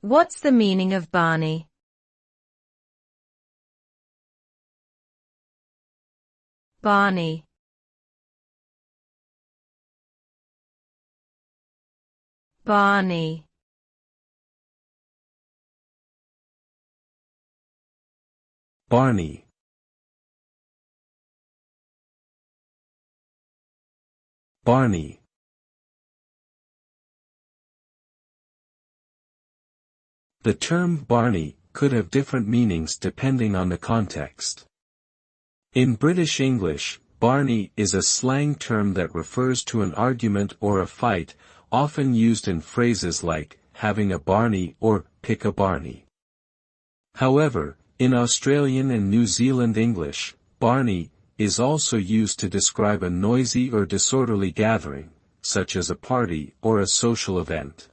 What's the meaning of barney? Barney. Barney. Barney. Barney. The term barney could have different meanings depending on the context. In British English, barney is a slang term that refers to an argument or a fight, often used in phrases like, having a barney or, pick a barney. However, in Australian and New Zealand English, barney is also used to describe a noisy or disorderly gathering, such as a party or a social event.